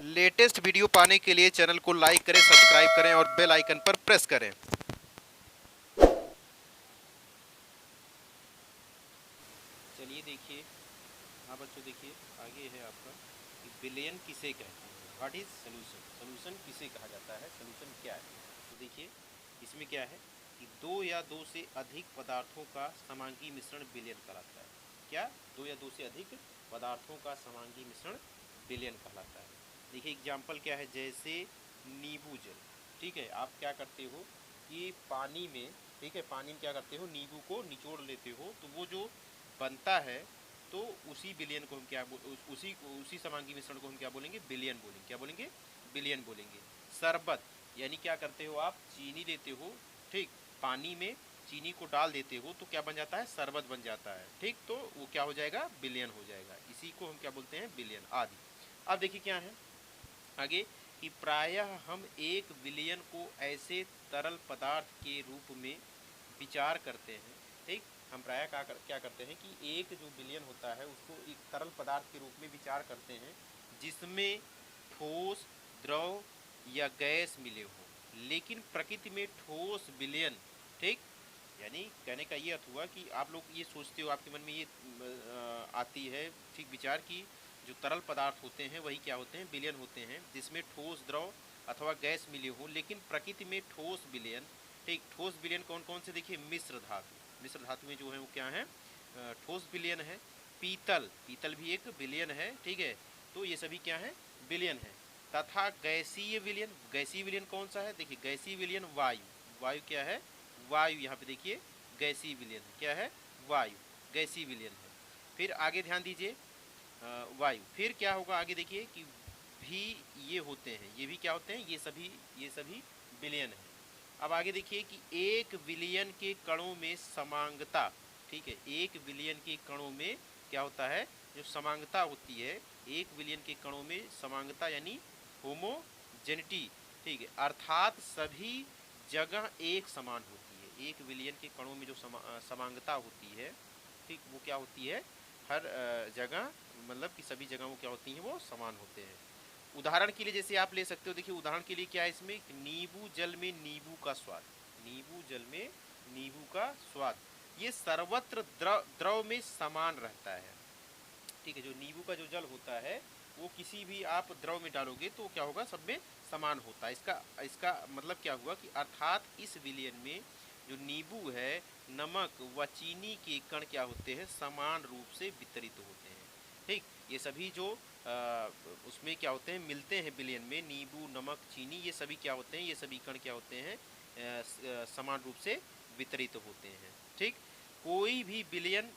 Latest video पाने के लिए चैनल को लाइक करें, सब्सक्राइब करें और बेल आइकन पर प्रेस करें। चलिए देखिए, हाँ बच्चों देखिए, आगे है आपका कि बिलियन किसे कहते हैं। व्हाट इज सोल्यूशन, सोल्यूशन किसे कहा जाता है, सोल्यूशन क्या है। तो देखिए इसमें क्या है कि दो या दो से अधिक पदार्थों का समांगी मिश्रण बिलियन कहलाता है। क्या? दो या दो से अधिक पदार्थों का समांगी मिश्रण बिलियन कहलाता है। देखिए एग्जाम्पल क्या है, जैसे नींबू जल। ठीक है, आप क्या करते हो कि पानी में, ठीक है, पानी में क्या करते हो, नींबू को निचोड़ लेते हो, तो वो जो बनता है तो उसी बिलियन को हम क्या उसी समांगी मिश्रण को हम क्या बोलेंगे, बिलियन बोलेंगे। क्या बोलेंगे? बिलियन बोलेंगे। शरबत यानी क्या करते हो आप, चीनी लेते हो, ठीक, पानी में चीनी को डाल देते हो तो क्या बन जाता है, शरबत बन जाता है। ठीक, तो वो क्या हो जाएगा, बिलियन हो जाएगा। इसी को हम क्या बोलते हैं, बिलियन आदि। अब देखिए क्या है आगे कि प्रायः हम एक विलयन को ऐसे तरल पदार्थ के रूप में विचार करते हैं। ठीक, हम प्रायः क्या करते हैं कि एक जो विलयन होता है उसको एक तरल पदार्थ के रूप में विचार करते हैं जिसमें ठोस, द्रव या गैस मिले हों। लेकिन प्रकृति में ठोस विलयन, ठीक, यानी कहने का ये अर्थ हुआ कि आप लोग ये सोचते हो, आपके मन में ये आती है ठीक विचार की जो तरल पदार्थ होते हैं वही क्या होते हैं, विलयन होते हैं जिसमें ठोस, द्रव अथवा गैस मिले हो। लेकिन प्रकृति में ठोस विलयन, ठीक, ठोस विलयन कौन कौन से, देखिए मिश्र धातु, मिश्र धातु में जो है वो क्या है, ठोस विलयन है। पीतल, पीतल भी एक विलयन है, ठीक है, तो ये सभी क्या है, विलयन है। तथा गैसीय विलयन, गैसीय विलयन कौन सा है, देखिए गैसीय विलयन वायु, वायु क्या है, वायु, यहाँ पे देखिए गैसीय विलयन है, क्या है, वायु, गैसीय विलयन है। फिर आगे ध्यान दीजिए, वायु, फिर क्या होगा आगे देखिए कि भी ये होते हैं, ये भी क्या होते हैं, ये सभी विलयन है। अब आगे देखिए कि एक विलयन के कणों में समांगता, ठीक है, एक विलयन के कणों में क्या होता है, जो समांगता होती है, एक विलयन के कणों में समांगता यानी होमोजेनिटी, ठीक है, अर्थात सभी जगह एक समान होती है। एक विलयन के कणों में जो समांगता होती है, ठीक, वो क्या होती है, हर जगह, मतलब कि सभी जगह वो क्या होती हैं, वो समान होते हैं। उदाहरण के लिए जैसे आप ले सकते हो, देखिए उदाहरण के लिए क्या है इसमें, नींबू जल में नींबू का स्वाद, नींबू जल में नींबू का स्वाद ये सर्वत्र द्रव में समान रहता है। ठीक है, जो नींबू का जो जल होता है वो किसी भी आप द्रव में डालोगे तो क्या होगा, सब में समान होता है। इसका इसका मतलब क्या हुआ कि अर्थात इस विलयन में जो नींबू है, नमक व चीनी के कण क्या होते हैं, समान रूप से वितरित होते हैं। ठीक, ये सभी जो उसमें क्या होते हैं, मिलते हैं विलयन में, नींबू, नमक, चीनी, ये सभी क्या होते हैं, ये सभी कण क्या होते हैं, समान रूप से वितरित होते हैं। ठीक, कोई भी विलयन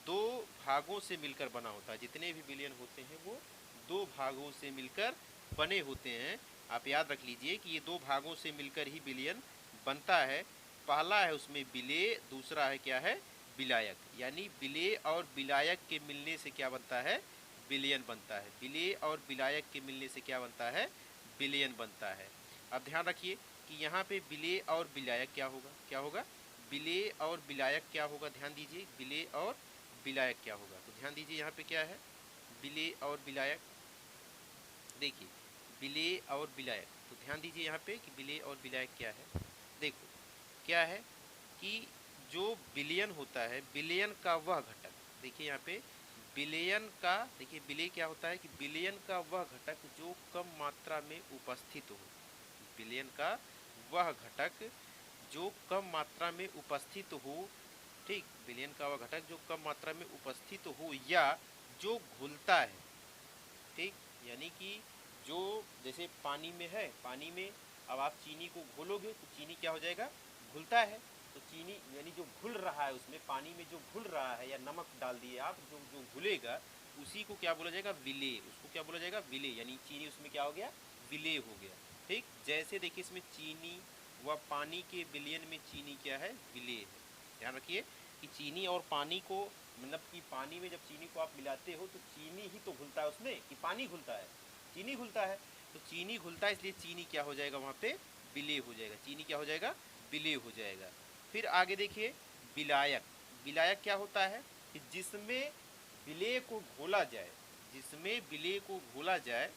दो भागों से मिलकर बना होता है, जितने भी विलयन होते हैं वो दो भागों से मिलकर बने होते हैं। आप याद रख लीजिए कि ये दो भागों से मिलकर ही विलयन बनता है। पहला है उसमें विलेय, दूसरा है क्या है, विलायक। यानी विलेय और विलायक के मिलने से क्या बनता है, विलयन बनता है। विलेय और विलायक के मिलने से क्या बनता है, विलयन बनता है। अब ध्यान रखिए कि यहाँ पे विलेय और विलायक क्या होगा, क्या होगा, विलेय और विलायक क्या होगा, ध्यान दीजिए, विलेय और विलायक क्या होगा, तो ध्यान दीजिए यहाँ पे क्या है, विलेय और विलायक। देखिए विलेय और विलायक, तो ध्यान दीजिए यहाँ पे कि विलेय और विलायक क्या है। देखो क्या है कि जो विलयन होता है, विलयन का वह घटक, देखिए यहाँ पे विलयन का, देखिए विलेय क्या होता है कि विलयन का वह घटक जो कम मात्रा में उपस्थित हो, विलयन का वह घटक जो कम मात्रा में उपस्थित हो, ठीक, विलयन का वह घटक जो कम मात्रा में उपस्थित हो या जो घुलता है। ठीक, यानी कि जो जैसे पानी में है, पानी में अब आप चीनी को घोलोगे तो चीनी क्या हो जाएगा, घुलता है, तो चीनी यानी जो घुल रहा है उसमें, पानी में जो घुल रहा है, या नमक डाल दिए आप, जो जो घुलेगा उसी को क्या बोला जाएगा, विलेय, उसको क्या बोला जाएगा, विलेय, यानी चीनी उसमें क्या हो गया, विलेय हो गया। ठीक, जैसे देखिए इसमें चीनी व पानी के विलयन में चीनी क्या है, विलेय है। ध्यान रखिए कि चीनी और पानी को, मतलब कि पानी में जब चीनी को आप मिलाते हो तो चीनी ही तो घुलता है उसमें, कि पानी घुलता है, चीनी घुलता है, तो चीनी घुलता है, इसलिए चीनी क्या हो जाएगा, वहाँ पे विलेय हो जाएगा, चीनी क्या हो जाएगा, विलेय हो जाएगा। फिर आगे देखिए विलायक, विलायक क्या होता है कि जिसमें विलेय को घोला जाए, जिसमें विलेय को घोला जाए,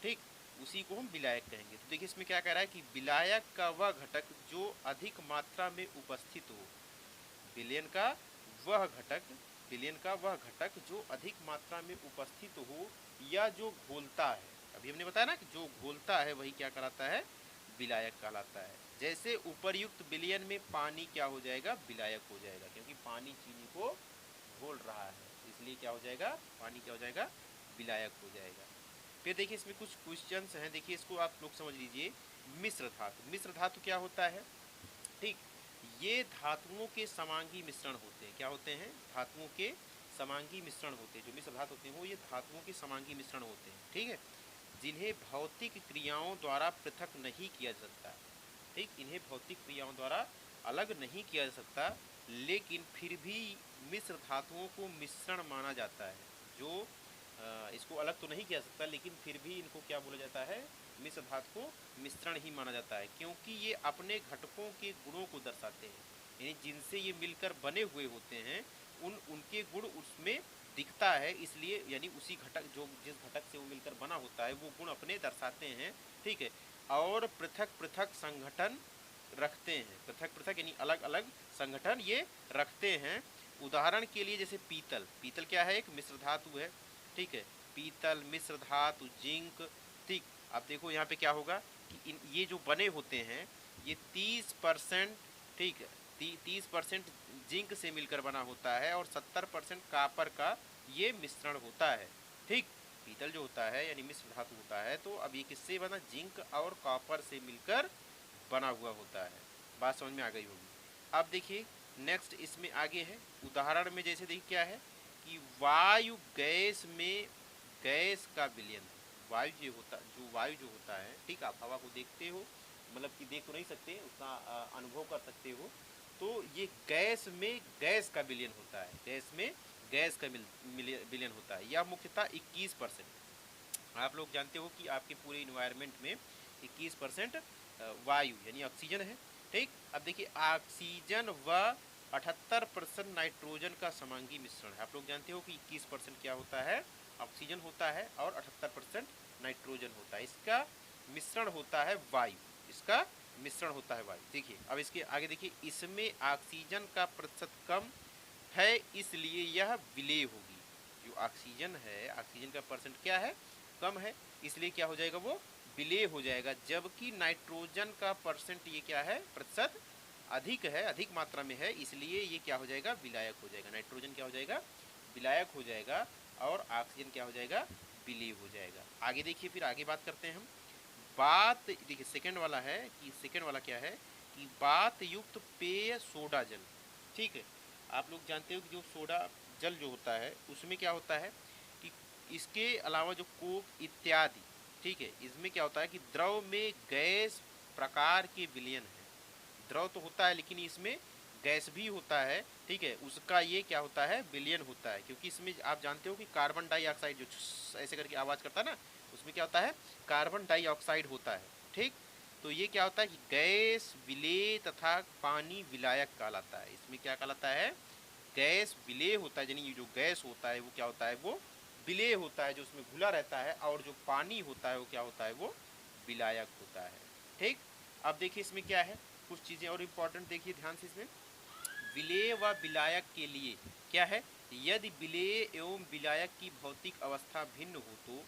ठीक, उसी को हम विलायक कहेंगे। तो देखिए इसमें क्या कह रहा है कि विलायक का वह घटक जो अधिक मात्रा में उपस्थित हो, विलयन का वह घटक, विलयन का वह घटक जो अधिक मात्रा में उपस्थित हो या जो घोलता है। अभी हमने बताया ना कि जो घोलता है वही क्या कहलाता है, विलायक कहलाता है। जैसे उपर्युक्त विलयन में पानी क्या हो जाएगा, विलायक हो जाएगा, क्योंकि पानी चीनी को घोल रहा है, इसलिए क्या हो जाएगा, पानी क्या हो जाएगा, विलायक हो जाएगा। फिर देखिए इसमें कुछ क्वेश्चंस हैं, देखिए इसको आप लोग समझ लीजिए। मिश्र धातु, मिश्र धातु क्या होता है, ठीक, ये धातुओं के समांगी मिश्रण होते हैं। क्या होते हैं, धातुओं के समांगी मिश्रण होते हैं। जो मिश्र धातु होते हैं वो ये धातुओं के समांगी मिश्रण होते हैं, ठीक है, जिन्हें भौतिक क्रियाओं द्वारा पृथक नहीं किया जा सकता, ठीक, इन्हें भौतिक क्रियाओं द्वारा अलग नहीं किया जा सकता, लेकिन फिर भी मिश्र धातुओं को मिश्रण माना जाता है। जो इसको अलग तो नहीं किया सकता, लेकिन फिर भी इनको क्या बोला जाता है, मिश्र धातु को मिश्रण ही माना जाता है, क्योंकि ये अपने घटकों के गुणों को दर्शाते हैं। यानी जिनसे ये मिलकर बने हुए होते हैं उनके गुण उसमें दिखता है, इसलिए यानी उसी घटक, जो जिस घटक से वो मिलकर बना होता है वो गुण अपने दर्शाते हैं, ठीक है। और पृथक पृथक संगठन रखते हैं, पृथक पृथक यानी अलग अलग संगठन ये रखते हैं। उदाहरण के लिए जैसे पीतल, पीतल क्या है, एक मिश्र धातु है, ठीक है, पीतल, मिश्र धातु, जिंक, ठीक। अब देखो यहाँ पे क्या होगा कि ये जो बने होते हैं ये 30%, ठीक है, 30% जिंक से मिलकर बना होता है और 70% कापर का ये मिश्रण होता है, ठीक। पीतल जो होता है यानी मिश्र धातु होता है, तो अब ये किससे बना, जिंक और कॉपर से मिलकर बना हुआ होता है। बात समझ में आ गई होगी। अब देखिए नेक्स्ट इसमें आगे है, उदाहरण में जैसे देखिए क्या है कि वायु गैस में गैस का विलयन है। वायु जो वायु जो होता है, ठीक, आप हवा को देखते हो, मतलब कि देख तो नहीं सकते, उतना अनुभव कर सकते हो, तो ये गैस में गैस का विलयन होता है, गैस में गैस का विलयन होता है। यह मुख्यतः 21%। आप लोग जानते हो कि आपके पूरे इन्वायरमेंट में 21% वायु यानी ऑक्सीजन है, ठीक। अब देखिए ऑक्सीजन व 78% नाइट्रोजन का समांगी मिश्रण है। आप लोग जानते हो कि 21% क्या होता है, ऑक्सीजन होता है और 78% नाइट्रोजन होता है। इसका मिश्रण होता है वायु, इसका मिश्रण होता है वायु। देखिए अब इसके आगे देखिए, इसमें ऑक्सीजन का प्रतिशत कम है इसलिए यह विलेय होगी। जो ऑक्सीजन है, ऑक्सीजन का परसेंट क्या है, कम है, इसलिए क्या हो जाएगा, वो विलेय हो जाएगा। जबकि नाइट्रोजन का परसेंट ये क्या है, प्रतिशत अधिक है, अधिक मात्रा में है, इसलिए ये क्या हो जाएगा, विलायक हो जाएगा। नाइट्रोजन क्या हो जाएगा, विलायक हो जाएगा और ऑक्सीजन क्या हो जाएगा, विलेय हो जाएगा। आगे देखिए, फिर आगे बात करते हैं हम। बात देखिए सेकंड वाला है कि सेकंड वाला क्या है कि बात युक्त पेय सोडा जल, ठीक है। आप लोग जानते हो कि जो सोडा जल जो होता है उसमें क्या होता है कि इसके अलावा जो कोक इत्यादि, ठीक है, इसमें क्या होता है कि द्रव में गैस प्रकार के विलयन है। द्रव तो होता है लेकिन इसमें गैस भी होता है, ठीक है, उसका ये क्या होता है, विलयन होता है। क्योंकि इसमें आप जानते हो कि कार्बन डाइऑक्साइड जो ऐसे करके आवाज़ करता है ना, उसमें क्या होता है, कार्बन डाइऑक्साइड होता है, ठीक। तो ये क्या होता है कि गैस विलेय तथा पानी विलायक कहलाता है। इसमें क्या कहलाता है, गैस विलेय होता है, यानी जो गैस होता है वो क्या होता है, वो विलेय होता है, जो उसमें घुला रहता है, और जो पानी होता है वो क्या होता है, वो विलायक होता है, ठीक। अब देखिए इसमें क्या है, कुछ चीज़ें और इम्पोर्टेंट देखिए ध्यान से। इसमें विलेय व विलायक के लिए क्या है, यदि विलेय एवं विलायक की भौतिक अवस्था भिन्न हो तो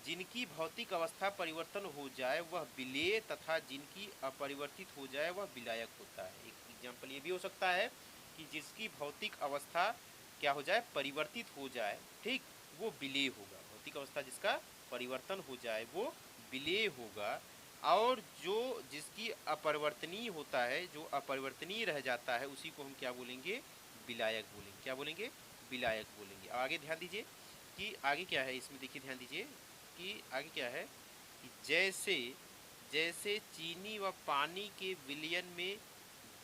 जिनकी भौतिक अवस्था परिवर्तन हो जाए वह विलेय तथा जिनकी अपरिवर्तित हो जाए वह विलायक होता है। एक एग्जाम्पल ये भी हो सकता है कि जिसकी भौतिक अवस्था क्या हो जाए, परिवर्तित हो जाए, ठीक, वो विलेय होगा। भौतिक अवस्था जिसका परिवर्तन हो जाए वो विलेय होगा, और जो जिसकी अपरिवर्तनीय होता है, जो अपरिवर्तनीय रह जाता है, उसी को हम क्या बोलेंगे, विलायक बोलेंगे। क्या बोलेंगे, विलायक बोलेंगे। अब आगे ध्यान दीजिए कि आगे क्या है, इसमें देखिए ध्यान दीजिए कि आगे क्या है कि जैसे जैसे चीनी व पानी के विलयन में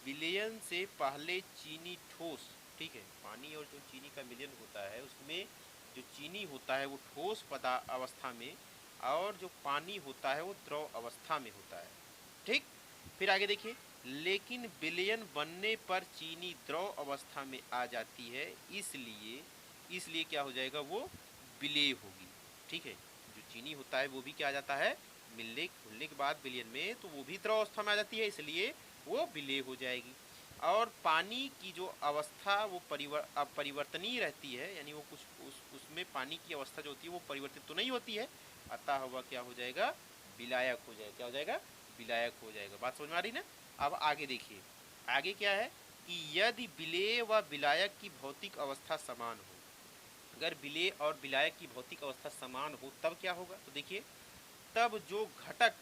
विलयन से पहले चीनी ठोस, ठीक है, पानी और जो चीनी का विलयन होता है उसमें जो चीनी होता है वो ठोस अवस्था में, और जो पानी होता है वो द्रव अवस्था में होता है, ठीक। फिर आगे देखिए, लेकिन विलयन बनने पर चीनी द्रव अवस्था में आ जाती है, इसलिए क्या हो जाएगा, वो विलेय होगी, ठीक है। जो चीनी होता है वो भी क्या आ जाता है, मिलने घुलने के बाद विलयन में तो वो भी द्रव अवस्था में आ जाती है, इसलिए वो विलेय हो जाएगी। और पानी की जो अवस्था वो अपरिवर्तनीय रहती है, यानी वो कुछ उसमें पानी की अवस्था जो होती है वो परिवर्तित तो नहीं होती है, अतः वह क्या हो जाएगा, विलायक हो जाएगा। क्या हो जाएगा, विलायक हो जाएगा। बात समझ में आ रही ना। अब आगे देखिए, आगे क्या है कि यदि विलेय व विलायक की भौतिक अवस्था समान हो, अगर विलेय और विलायक की भौतिक अवस्था समान हो तब क्या होगा, तो देखिए तब जो घटक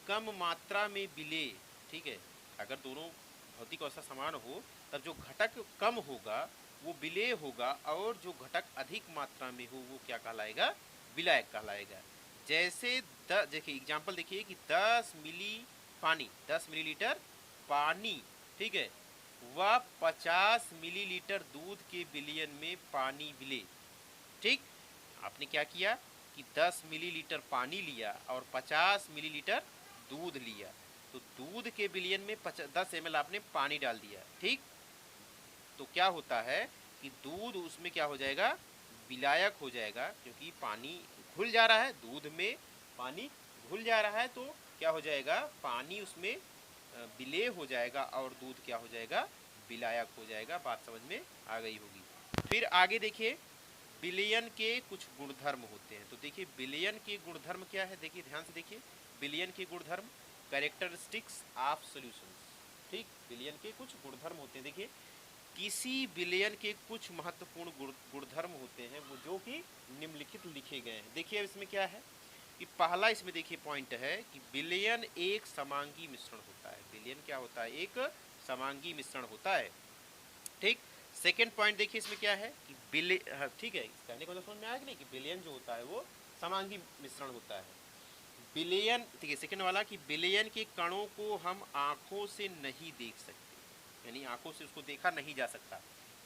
कम मात्रा में विलेय, ठीक है, अगर दोनों भौतिक अवस्था समान हो तब जो घटक कम होगा वो विलेय होगा, और जो घटक अधिक मात्रा में हो वो क्या कहलाएगा, विलायक कहलाएगा। जैसे देखिए एग्जाम्पल देखिए कि 10 मिली पानी, 10 मिलीलीटर पानी, ठीक है, वह 50 मिलीलीटर दूध के विलयन में पानी विलेय। ठीक, आपने क्या किया कि 10 मिलीलीटर पानी लिया और 50 मिलीलीटर दूध लिया, तो दूध के विलयन में 10 ml आपने पानी डाल दिया। ठीक, तो क्या होता है कि दूध उसमें क्या हो जाएगा, विलायक हो जाएगा, क्योंकि पानी घुल जा रहा है, दूध में पानी घुल जा रहा है, तो क्या हो जाएगा, पानी उसमें विलेय हो जाएगा और दूध क्या हो जाएगा, विलायक हो जाएगा। बात समझ में आ गई होगी। फिर आगे देखिए विलयन के कुछ गुणधर्म होते हैं। तो देखिए विलयन के गुणधर्म क्या है, देखिए ध्यान से देखिए विलयन के गुणधर्म, कैरेक्टरिस्टिक्स ऑफ सॉल्यूशंस। ठीक, विलयन के कुछ गुणधर्म होते हैं। देखिए किसी विलयन के कुछ महत्वपूर्ण गुणधर्म होते हैं वो जो कि निम्नलिखित लिखे गए हैं। देखिए अब इसमें क्या है कि पहला इसमें देखिए पॉइंट है कि विलयन एक समांगी मिश्रण होता है। विलयन क्या होता है, एक समांगी मिश्रण होता है। ठीक, सेकेंड पॉइंट देखिए इसमें क्या है कि ठीक है, कहने को तो समझ में आया कि नहीं कि विलयन जो होता है वो समांगी मिश्रण होता है। विलयन, ठीक है, सेकेंड वाला कि विलयन के कणों को हम आंखों से नहीं देख सकते, यानी आंखों से उसको देखा नहीं जा सकता।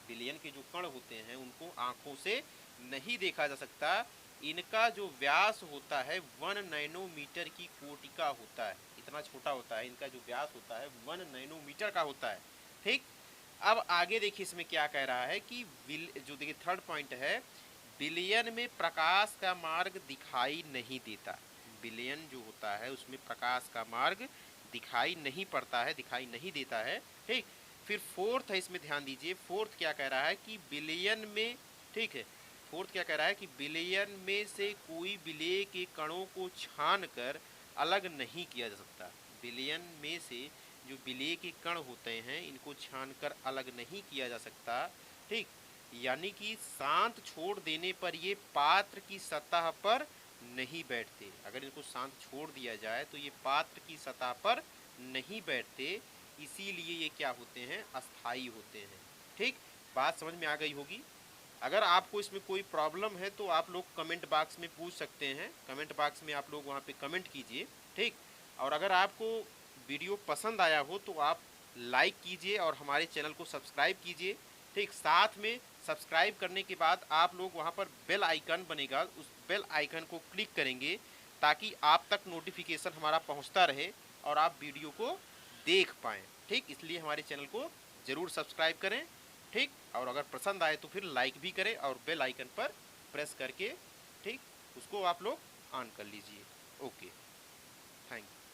विलयन के जो कण होते हैं उनको आंखों से नहीं देखा जा सकता। इनका जो व्यास होता है 1 नैनोमीटर की कोटि का होता है, इतना छोटा होता है, इनका जो व्यास होता है 1 नैनोमीटर का होता है। ठीक, अब आगे देखिए इसमें क्या कह रहा है कि जो देखिए थर्ड पॉइंट है, विलयन में प्रकाश का मार्ग दिखाई नहीं देता। विलयन जो होता है उसमें प्रकाश का मार्ग दिखाई नहीं पड़ता है, दिखाई नहीं देता है। ठीक, फिर फोर्थ है, इसमें ध्यान दीजिए, फोर्थ क्या कह रहा है कि विलयन में, ठीक है, फोर्थ क्या कह रहा है कि विलयन में से कोई विलेय के कणों को छान कर अलग नहीं किया जा सकता। विलयन में से जो विलेय के कण होते हैं इनको छानकर अलग नहीं किया जा सकता। ठीक, यानी कि शांत छोड़ देने पर ये पात्र की सतह पर नहीं बैठते। अगर इनको शांत छोड़ दिया जाए तो ये पात्र की सतह पर नहीं बैठते, इसीलिए ये क्या होते हैं, अस्थाई होते हैं। ठीक, बात समझ में आ गई होगी। अगर आपको इसमें कोई प्रॉब्लम है तो आप लोग कमेंट बॉक्स में पूछ सकते हैं, कमेंट बॉक्स में आप लोग वहाँ पे कमेंट कीजिए। ठीक, और अगर आपको वीडियो पसंद आया हो तो आप लाइक कीजिए और हमारे चैनल को सब्सक्राइब कीजिए। ठीक, साथ में सब्सक्राइब करने के बाद आप लोग वहाँ पर बेल आइकन बनेगा, उस बेल आइकन को क्लिक करेंगे ताकि आप तक नोटिफिकेशन हमारा पहुँचता रहे और आप वीडियो को देख पाएँ। ठीक, इसलिए हमारे चैनल को ज़रूर सब्सक्राइब करें। ठीक, और अगर पसंद आए तो फिर लाइक भी करें और बेल आइकन पर प्रेस करके, ठीक, उसको आप लोग ऑन कर लीजिए। Okay, thank you.